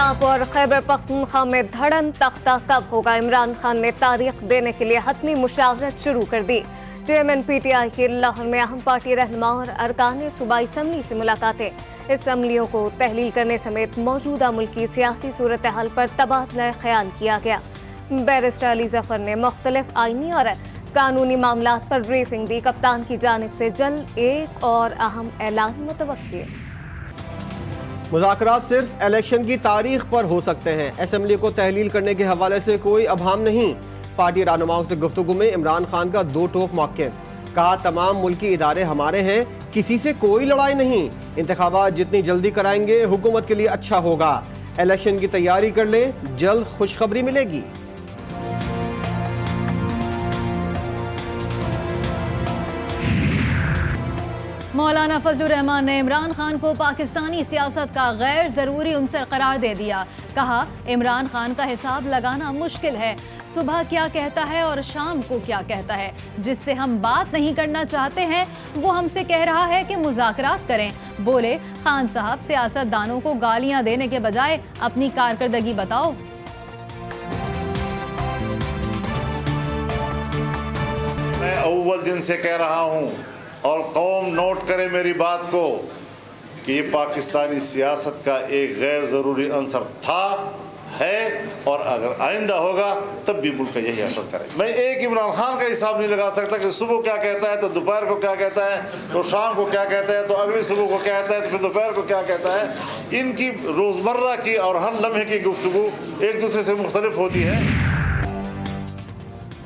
पंजाब और खैबर पख्तूनख्वा में धड़न तख्ता कब होगा? इमरान खान ने तारीख देने के लिए हतमी मुशावरत शुरू कर दी। चेयरमैन PTI की लाहौर में अहम पार्टी रहनुमा और अरकान सूबाई असम्बली से मुलाकातें। असम्बलियों को तहलील करने समेत मौजूदा मुल्की सियासी सूरत हाल पर तबादला ख्याल किया गया। बैरिस्टर अली जफर ने मुख्तलिफ आईनी और कानूनी मामलात पर ब्रीफिंग दी। कप्तान की जानिब से जल्द एक और अहम ऐलान मुतवक्की। मुज़ाकरात सिर्फ इलेक्शन की तारीख पर हो सकते हैं। असम्बली को तहलील करने के हवाले से कोई अभाम नहीं। पार्टी रहनुमाओं से गुफ्तगू में इमरान खान का दो टोक मौक़िफ़। कहा, तमाम मुल्की इदारे हमारे हैं, किसी से कोई लड़ाई नहीं। इंतखाबात जितनी जल्दी कराएंगे हुकूमत के लिए अच्छा होगा। इलेक्शन की तैयारी कर लें, जल्द खुशखबरी मिलेगी। मौलाना फजलुर रहमान ने इमरान खान को पाकिस्तानी सियासत का गैर ज़रूरी उनसर करार दे दिया। कहा, इमरान खान का हिसाब लगाना मुश्किल है। सुबह क्या कहता है और शाम को क्या कहता है। जिससे हम बात नहीं करना चाहते हैं वो हमसे कह रहा है कि मुज़ाकरात करें। बोले, खान साहब सियासतदानों को गालियां देने के बजाय अपनी कारकर्दगी बताओ। मैं अव्वल दिन से कह रहा हूँ और कौम नोट करे मेरी बात को कि ये पाकिस्तानी सियासत का एक गैर ज़रूरी अंसर था, है और अगर आइंदा होगा तब भी मुल्क यही असर करे। मैं एक इमरान खान का हिसाब नहीं लगा सकता कि सुबह क्या कहता है तो दोपहर को क्या कहता है, तो शाम को क्या कहता है, तो अगली सुबह को क्या कहता है, तो फिर दोपहर को क्या कहता है। इनकी रोज़मर्रा की और हर लम्हे की गुफ्तगू एक दूसरे से मुख्तलिफ होती है।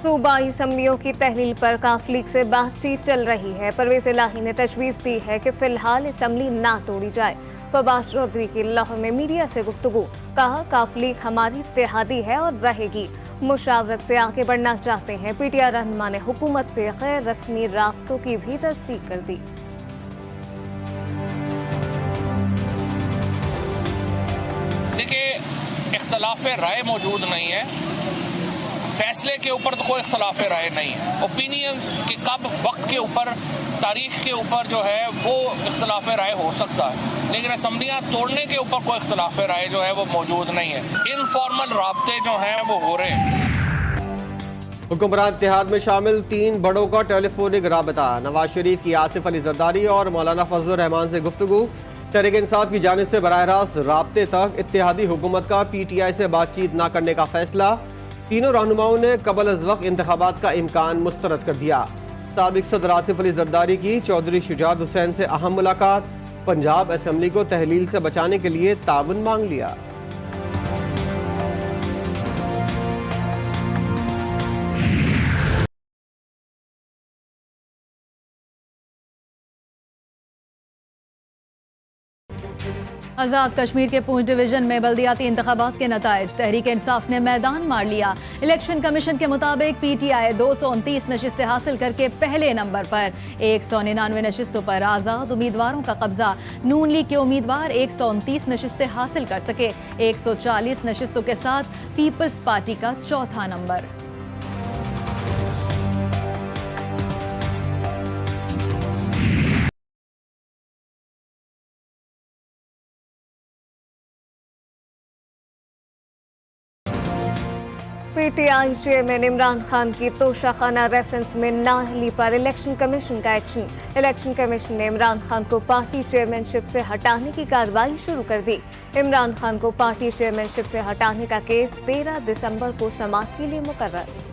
सूबाई असम्बलियों की तहलील पर काफ लीग से बातचीत चल रही है। परवेज इलाही ने तजवीज़ दी है कि फिलहाल असम्बली ना तोड़ी जाए। फवाद चौधरी की लाहौर में मीडिया से गुफ्तगू। कहा, काफ लीग हमारी इत्तेहादी है और रहेगी। मुशावरत से आगे बढ़ना चाहते हैं। PTI रहनुमा ने हुकूमत से गैर रस्मी राब्तों की भी तस्दीक कर दी। देखिए, इख्तलाफ राय मौजूद नहीं है। फैसले के ऊपर तो कोई इख्तलाफ राय नहीं है। ओपिनियंस कि कब वक्त के ऊपर, तारीख के ऊपर जो है वो इख्तलाफ राय हो सकता है, लेकिन असम्बलियाँ तोड़ने के ऊपर कोई इख्तलाफ राय जो है वो मौजूद नहीं है। इनफॉर्मल राब्ते जो हैं वो हो रहे हैं। हुक्मरान इत्तेहाद में शामिल 3 बड़ों का टेलीफोनिक राबता। नवाज शरीफ की आसिफ अली जरदारी और मौलाना फजलुर रहमान से गुफ्तगू। तहरीक इंसाफ की जानिब से बराह रास्त राब्ते तक इत्तेहादी हुकूमत का PTI से बातचीत न करने का फैसला। तीनों रहनुमाओं ने कबल अज़ वक्त इंतखाबात का इम्कान मुस्तरद कर दिया। साबिक सदर आसिफ अली जरदारी की चौधरी शुजात हुसैन से अहम मुलाकात। पंजाब असम्बली को तहलील से बचाने के लिए ताउन मांग लिया। आज़ाद कश्मीर के पूंछ डिवीजन में बल्दियाती इंतखाबात के नताइज। तहरीक इंसाफ ने मैदान मार लिया। इलेक्शन कमीशन के मुताबिक PTI 229 नशिस्तें हासिल करके पहले नंबर पर। 199 नशिस्तों पर आज़ाद उम्मीदवारों का कब्जा। नून लीग के उम्मीदवार 129 नशिस्तें हासिल कर सके। 140 नशिस्तों के साथ पीपल्स पार्टी का चौथा number. PTI chairman Imran Khan की तोशाखाना रेफरेंस में नाअहली पर इलेक्शन कमीशन का एक्शन। इलेक्शन कमीशन ने इमरान खान को पार्टी चेयरमैनशिप से हटाने की कार्रवाई शुरू कर दी। इमरान खान को पार्टी चेयरमैनशिप से हटाने का केस 13 दिसंबर को समाअत के लिए मुकर्रर।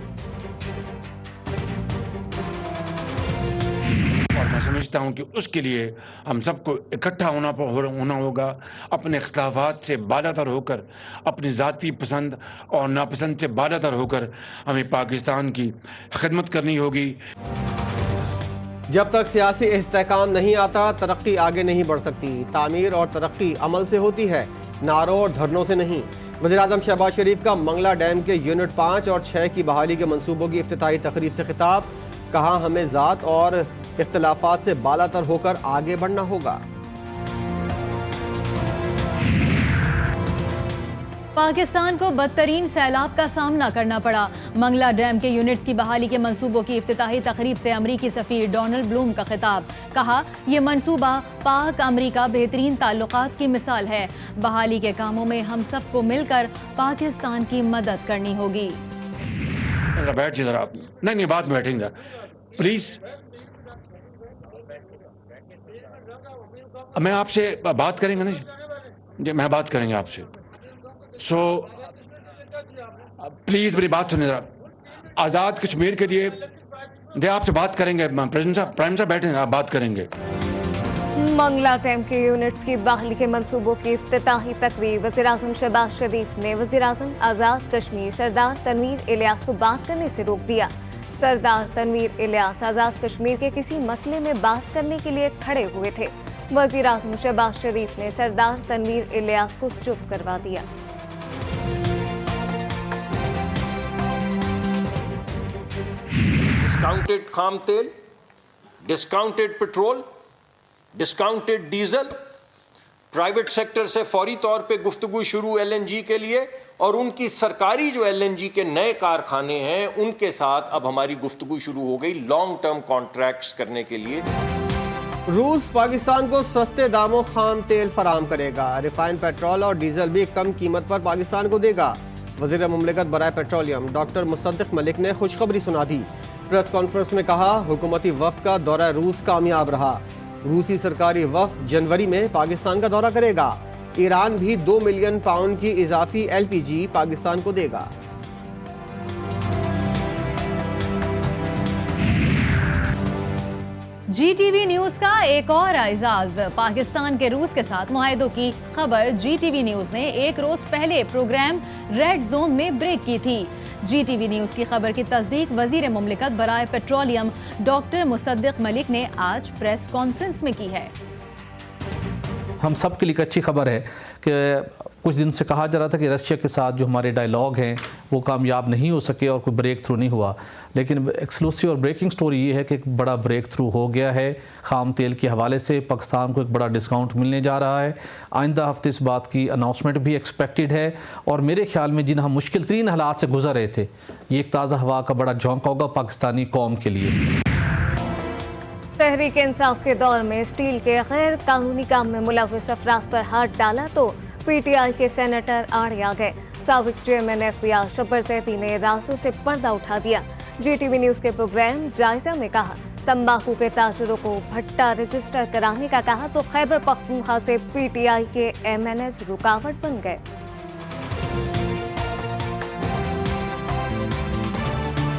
और मैं समझता हूँ कि उसके लिए हम सबको इकट्ठा होना होगा। अपने इख्तिलाफात से बालातर होकर, अपनी ज़ाती पसंद और नापसंद से बालातर होकर हमें पाकिस्तान की खिदमत करनी होगी। जब तक सियासी इस्तेहकाम नहीं आता, तरक्की आगे नहीं बढ़ सकती। तामीर और तरक्की अमल से होती है, नारों और धरनों से नहीं। वज़ीर-ए-आज़म शहबाज शरीफ का मंगला डैम के यूनिट 5 और 6 की बहाली के मंसूबों की इफ्तिताही तकरीब से खिताब। कहा, हमें ज़ात और इख्तिलाफात से बालातर होकर आगे बढ़ना होगा। पाकिस्तान को बदतरीन सैलाब का सामना करना पड़ा। मंगला डैम के यूनिट्स की बहाली के मंसूबों की इफ्तिताही तकरीब से अमरीकी सफीर डोनाल्ड ब्लूम का खिताब। कहा, यह मंसूबा पाक अमरीका बेहतरीन ताल्लुकात की मिसाल है। बहाली के कामों में हम सबको मिलकर पाकिस्तान की मदद करनी होगी। बैठ जी जरा आप। नहीं बाद में बैठेंगे प्लीज। मैं आपसे बात करेंगे ना जी, मैं बात करेंगे आपसे। सो प्लीज मेरी बात सुनिए जरा। आज़ाद कश्मीर के लिए दे आपसे बात करेंगे। प्रेसिडेंट प्राइम साहब बैठे हैं, आप बात करेंगे। मंगला डैम के यूनिट्स की बहाली के मंसूबों की इफ्तिताही तकरीब वज़ीर-ए-आज़म शहबाज शरीफ ने वज़ीर-ए-आज़म आज़ाद कश्मीर सरदार तनवीर इलियास को बात करने से रोक दिया। सरदार तनवीर इलियास आज़ाद कश्मीर के किसी मसले में बात करने के लिए खड़े हुए थे। वज़ीर-ए-आज़म शहबाज शरीफ ने सरदार तनवीर इलियास को चुप करवा दिया। डिस्काउंटेड खाम तेल, discounted petrol, discounted diesel, private sector से फौरी तौर पे गुफ्तगू शुरू एलएनजी के लिए, और उनकी सरकारी जो एलएनजी के नए कारखाने हैं उनके साथ अब हमारी गुफ्तगू शुरू हो गई लॉन्ग टर्म कॉन्ट्रैक्ट्स करने के लिए। रूस पाकिस्तान को सस्ते दामों खाम तेल फराम करेगा। रिफाइंड पेट्रोल और डीजल भी कम कीमत पर पाकिस्तान को देगा। वज़ीर मुमलिकत बराए पेट्रोलियम डॉक्टर मुसद्दिक मलिक ने खुशखबरी सुना दी। प्रेस कॉन्फ्रेंस में कहा, हुकूमती वफ्द का दौरा रूस कामयाब रहा। रूसी सरकारी वफ्द जनवरी में पाकिस्तान का दौरा करेगा। ईरान भी 2 मिलियन पाउंड की इजाफी एलपीजी पाकिस्तान को देगा। जीटीवी न्यूज का एक और एजाज। पाकिस्तान के रूस के साथ मुआहदों की खबर जीटीवी न्यूज ने एक रोज पहले प्रोग्राम रेड जोन में ब्रेक की थी। जीटीवी न्यूज की खबर की तस्दीक वजीर मुमलिकत बराए पेट्रोलियम डॉक्टर मुसद्दिक मलिक ने आज प्रेस कॉन्फ्रेंस में की है। हम सब के लिए एक अच्छी खबर है कि कुछ दिन से कहा जा रहा था कि रशिया के साथ जो हमारे डायलॉग हैं वो कामयाब नहीं हो सके और कोई ब्रेक थ्रू नहीं हुआ, लेकिन एक्सक्लूसिव और ब्रेकिंग स्टोरी ये है कि एक बड़ा ब्रेक थ्रू हो गया है। खाम तेल के हवाले से पाकिस्तान को एक बड़ा डिस्काउंट मिलने जा रहा है। आइंदा हफ्ते इस बात की अनाउंसमेंट भी एक्सपेक्टेड है, और मेरे ख्याल में जिन हम मुश्किल तरीन हालात से गुजर रहे थे, ये एक ताज़ा हवा का बड़ा झोंका होगा पाकिस्तानी कौम के लिए। तहरीक इंसाफ के दौर में स्टील के गैर कानूनी काम में मुलविस अफराद पर हाथ डाला तो पीटीआई के सेनेटर आड़े आ गए। साबिक चेयरमैन एफबीआई शब्बर ज़ैदी ने राजों से पर्दा उठा दिया। जीटीवी न्यूज के प्रोग्राम जायजा में कहा, तंबाकू के ताजरों को भट्टा रजिस्टर कराने का कहा तो खैबर पख्तूनख्वा से पीटीआई के एमएनएस रुकावट बन गए।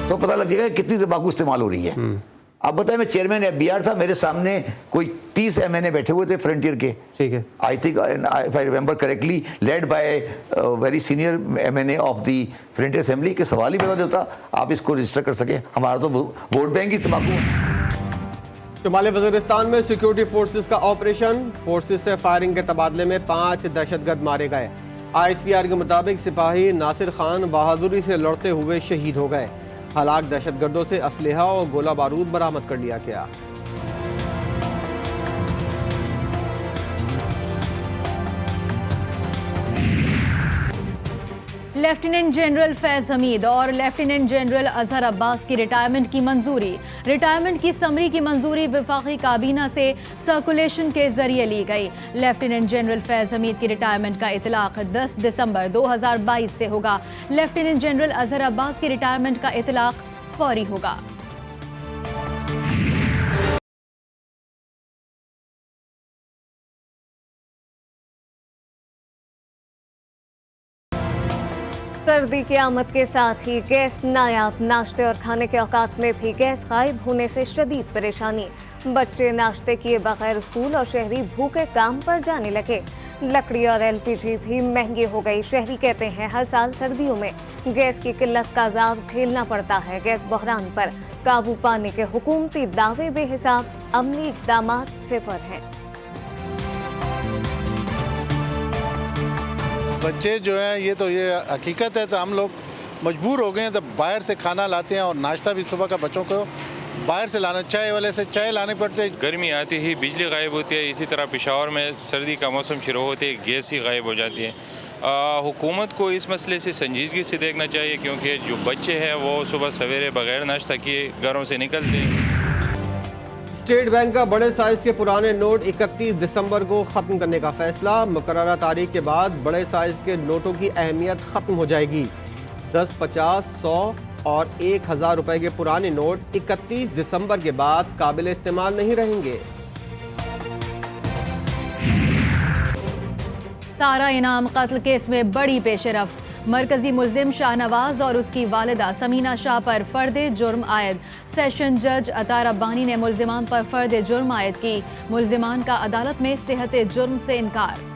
तो पता लग जाएगा कितनी तंबाकू इस्तेमाल हो रही है। अब बताएं, मैं चेयरमैन एफबीआर था, मेरे सामने कोई 30 एमएनए बैठे हुए थे फ्रंटियर के। ठीक है, I think if I remember correctly led by very senior MNA of the frontier assembly. के सवाल ही पता नहीं होता आप इसको रजिस्टर कर सके। हमारा तो वोट बैंक ही तंबाकू। शुमाली वज़ीरिस्तान में सिक्योरिटी फोर्सेस का ऑपरेशन। फोर्सेस से फायरिंग के तबादले में 5 दहशतगर्द मारे गए। आईएसपीआर के मुताबिक सिपाही नासिर खान बहादुरी से लड़ते हुए शहीद हो गए। हलाक दहशतगर्दों से असलहा और गोला बारूद बरामद कर लिया गया। लेफ्टिनेंट जनरल फैज हमीद और लेफ्टिनेंट जनरल अजहर अब्बास की रिटायरमेंट की मंजूरी। रिटायरमेंट की समरी की मंजूरी वफाकी काबीना से सर्कुलेशन के जरिए ली गई। लेफ्टिनेंट जनरल फैज हमीद की रिटायरमेंट का इतलाक 10 दिसंबर 2022 से होगा। लेफ्टिनेंट जनरल अजहर अब्बास की रिटायरमेंट का इतलाक फौरी होगा। सर्दी की आमद के साथ ही गैस नायाब। नाश्ते और खाने के औकात में भी गैस गायब होने से शदीद परेशानी। बच्चे नाश्ते किए बगैर स्कूल और शहरी भूखे काम पर जाने लगे। लकड़ी और एलपीजी भी महंगी हो गई। शहरी कहते हैं हर साल सर्दियों में गैस की किल्लत का अजाब झेलना पड़ता है। गैस बहरान पर काबू पाने के हुकूमती दावे बेहिसाब, अमली इक़दाम सिफर हैं। बच्चे जो हैं ये हकीकत है, तो हम लोग मजबूर हो गए हैं, तो बाहर से खाना लाते हैं और नाश्ता भी सुबह का बच्चों को बाहर से लाना, चाय वाले से चाय लाने पड़ते हैं। गर्मी आती ही बिजली गायब होती है। इसी तरह पेशावर में सर्दी का मौसम शुरू होते ही गैस ही गायब हो जाती है। हुकूमत को इस मसले से संजीदगी से देखना चाहिए, क्योंकि जो बच्चे हैं वो सुबह सवेरे बगैर नाश्ता किए घरों से निकलते हैं। स्टेट बैंक का बड़े साइज के पुराने नोट 31 दिसंबर को ख़त्म करने का फैसला। मुकर्ररा तारीख के बाद बड़े साइज के नोटों की अहमियत ख़त्म हो जाएगी। 10, 50, 100 और 1000 रुपए के पुराने नोट 31 दिसंबर के बाद काबिल इस्तेमाल नहीं रहेंगे। तारा इनाम कत्ल केस में बड़ी पेशरफ। मरकजी मुल्जिम शाहनवाज और उसकी वालिदा समीना शाह पर फर्द जुर्म आयद। सेशन जज अता रब्बानी ने मुल्जिमान पर फर्द जुर्म आयद की। मुल्जिमान का अदालत में सेहत जुर्म से इनकार।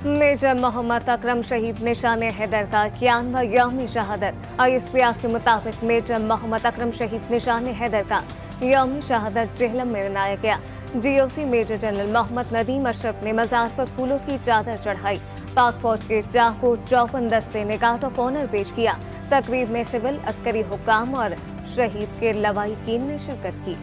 मेजर मोहम्मद अकरम शहीद निशान हैदर का 91वां यौम शहादत। ISPR के मुताबिक मेजर मोहम्मद अकरम शहीद निशान हैदर का यौम शहादत जेहलम में मनाया गया। DOC major general Mohammad Nadeem Ashraf ने मज़ार पर फूलों की चादर चढ़ाई। पाक फौज के चाकू 54 दस्ते ने गार्ड ऑफ ऑनर पेश किया। तकरीब में सिविल, अस्करी हुक्काम और शहीद के लवाहिकीन ने शिरकत की।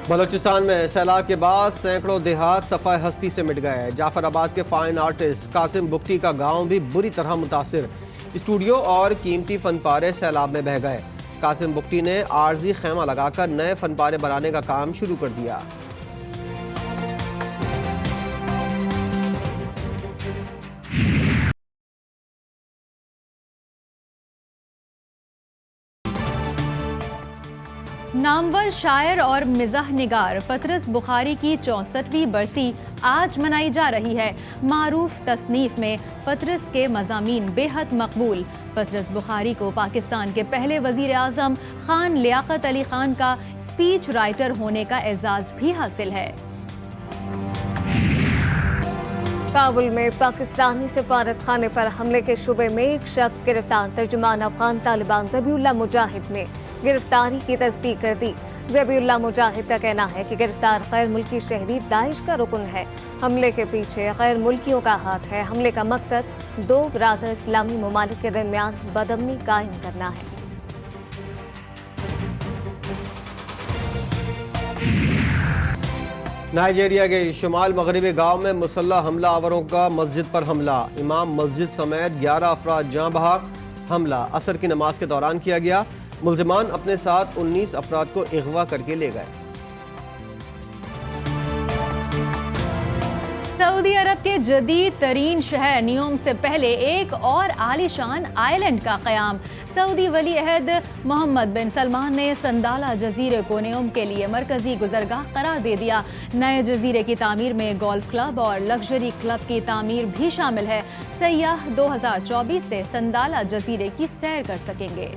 बलूचिस्तान में सैलाब के बाद सैकड़ों देहात सफ़ाए हस्ती से मिट गए। जाफराबाद के फाइन आर्टिस्ट कासिम बुख्ती का गांव भी बुरी तरह मुतासिर। स्टूडियो और कीमती फनपारे सैलाब में बह गए। कासिम बुख्ती ने आर्जी खेमा लगाकर नए फनपारे बनाने का काम शुरू कर दिया। नामवर शायर और मिजाह निगार पतरस बुखारी की 64वीं बरसी आज मनाई जा रही है। मारूफ तसनीफ में पतरस के मज़ामीन बेहद मकबूल। पतरस बुखारी को पाकिस्तान के पहले वज़ीर आज़म खान लियाकत अली खान का स्पीच राइटर होने का एजाज़ भी हासिल है। काबुल में पाकिस्तानी सिफारत खाने पर हमले के शुबे में एक शख्स गिरफ्तार। तर्जुमान अफगान तालिबान ज़बीउल्लाह मुजाहिद ने गिरफ्तारी की तस्दीक कर दी। ज़बीउल्लाह मुजाहिद का कहना है कि गिरफ्तार गैर मुल्की शहरी दाइश का रुकन है। हमले के पीछे गैर मुल्कियों का हाथ है। हमले का मकसद दो बिरादर इस्लामी ममालिक के दरमियान बदअमनी कायम करना है। नाइजीरिया के शुमाल मगरबी गांव में मुसल्लह हमला आवरों का मस्जिद पर हमला। इमाम मस्जिद समेत 11 अफराद जाँ बहक। हमला असर की नमाज के दौरान किया गया। मुल्जिमान अपने साथ 19 अफराद को अगवा करके ले गए। सऊदी अरब के जदीद तरीन शहर न्यूम से पहले एक और आलीशान आइलैंड का क़याम। सऊदी वली अहद मोहम्मद बिन सलमान ने संदाला जजीरे को न्यूम के लिए मरकजी गुजरगाह करार दे दिया। नए जजीरे की तामीर में गोल्फ क्लब और लग्जरी क्लब की तामीर भी शामिल है। सयाह 2024 से संदाला जजीरे की सैर कर सकेंगे।